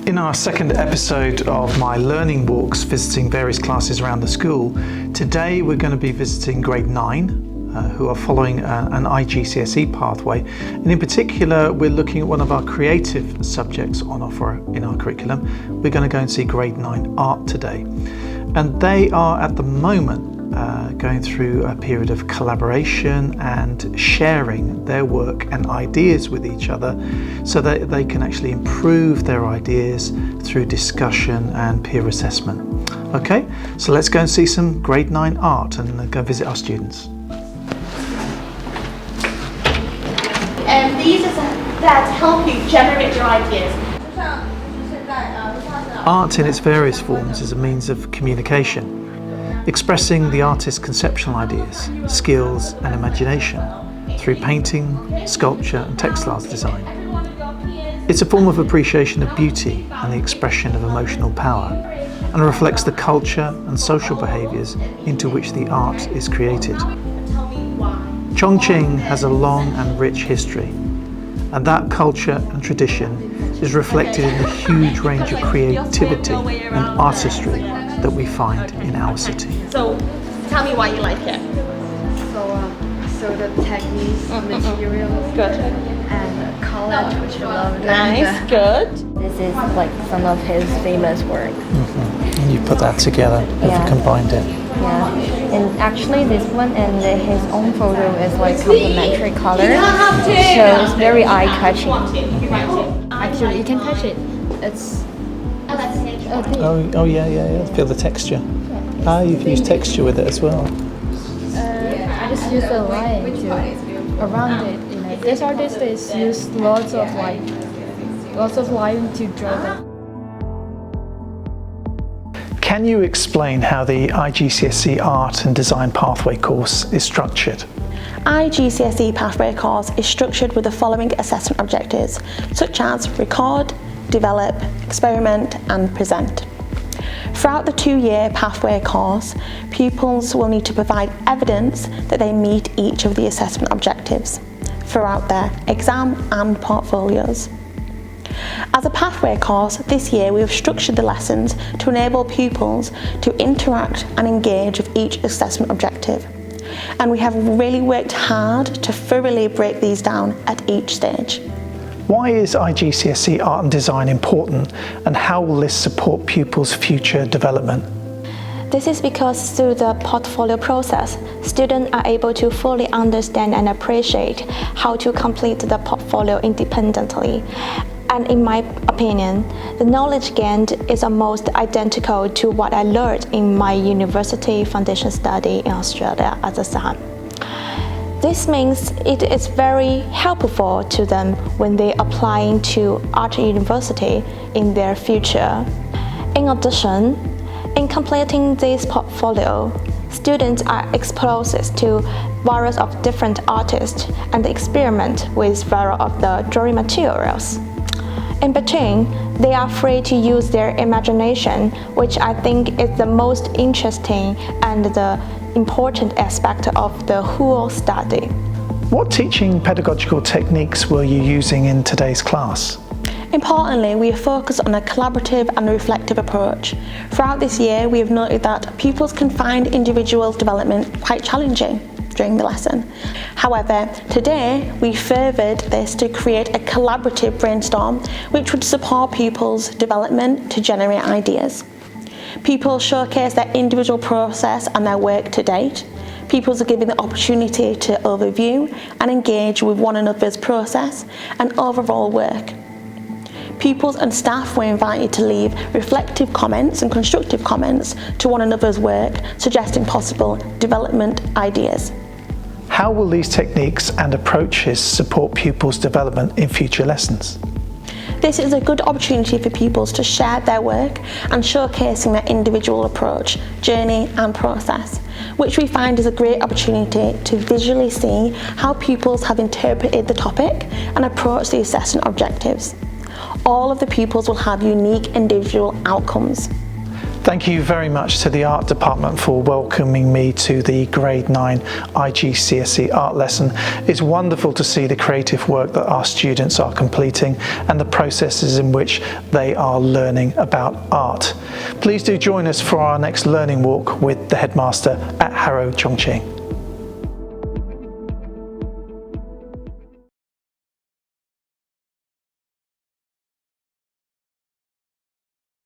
In our second episode of my learning walks visiting various classes around the school, today we're going to be visiting grade 9 who are following an IGCSE pathway, and in particular we're looking at one of our creative subjects on offer in our curriculum. We're going to go and see grade 9 art today, and they are at the moment going through a period of collaboration and sharing their work and ideas with each other so that they can actually improve their ideas through discussion and peer assessment. Okay, so let's go and see some grade 9 art and go visit our students. And these are that help you generate your ideas. Art in its various forms is a means of communication, expressing the artist's conceptual ideas, skills and imagination through painting, sculpture and textiles design. It's a form of appreciation of beauty and the expression of emotional power, and reflects the culture and social behaviours into which the art is created. Chongqing has a long and rich history, and that culture and tradition is reflected in the huge range of creativity and artistry that we find in our city. So, tell me why you like it. So the techniques, materials, Good. and collage, which I love. Nice, good. This is like some of his famous work. And you put that together, Yeah. combined it. Yeah, and actually this one and his own photo is like complementary color, so it's very eye-catching. Actually, you can touch it. It's Oh yeah. Feel the texture. You've used texture with it as well. I just use the line to around it. You know, this artist is used lots of line to draw them. Can you explain how the IGCSE Art and Design Pathway course is structured? IGCSE Pathway course is structured with the following assessment objectives, such as record, develop, experiment and present. Throughout the 2-year pathway course, pupils will need to provide evidence that they meet each of the assessment objectives throughout their exam and portfolios. As a pathway course, this year we have structured the lessons to enable pupils to interact and engage with each assessment objective. And we have really worked hard to thoroughly break these down at each stage. Why is IGCSE Art and Design important, and how will this support pupils' future development? This is because through the portfolio process, students are able to fully understand and appreciate how to complete the portfolio independently. And in my opinion, the knowledge gained is almost identical to what I learned in my university foundation study in Australia as a son. This means it is very helpful to them when they are applying to art university in their future. In addition, in completing this portfolio, students are exposed to various of different artists and experiment with various of the drawing materials. In between, they are free to use their imagination, which I think is the most interesting and the important aspect of the whole study. What teaching pedagogical techniques were you using in today's class? Importantly, we focus on a collaborative and reflective approach. Throughout this year, we have noted that pupils can find individual development quite challenging during the lesson. However, today we furthered this to create a collaborative brainstorm which would support pupils' development to generate ideas. Pupils showcase their individual process and their work to date. Pupils are given the opportunity to overview and engage with one another's process and overall work. Pupils and staff were invited to leave reflective comments and constructive comments to one another's work, suggesting possible development ideas. How will these techniques and approaches support pupils' development in future lessons? This is a good opportunity for pupils to share their work and showcasing their individual approach, journey and process, which we find is a great opportunity to visually see how pupils have interpreted the topic and approached the assessment objectives. All of the pupils will have unique individual outcomes. Thank you very much to the art department for welcoming me to the grade 9 IGCSE art lesson. It's wonderful to see the creative work that our students are completing and the processes in which they are learning about art. Please do join us for our next learning walk with the Headmaster at Harrow Chongqing.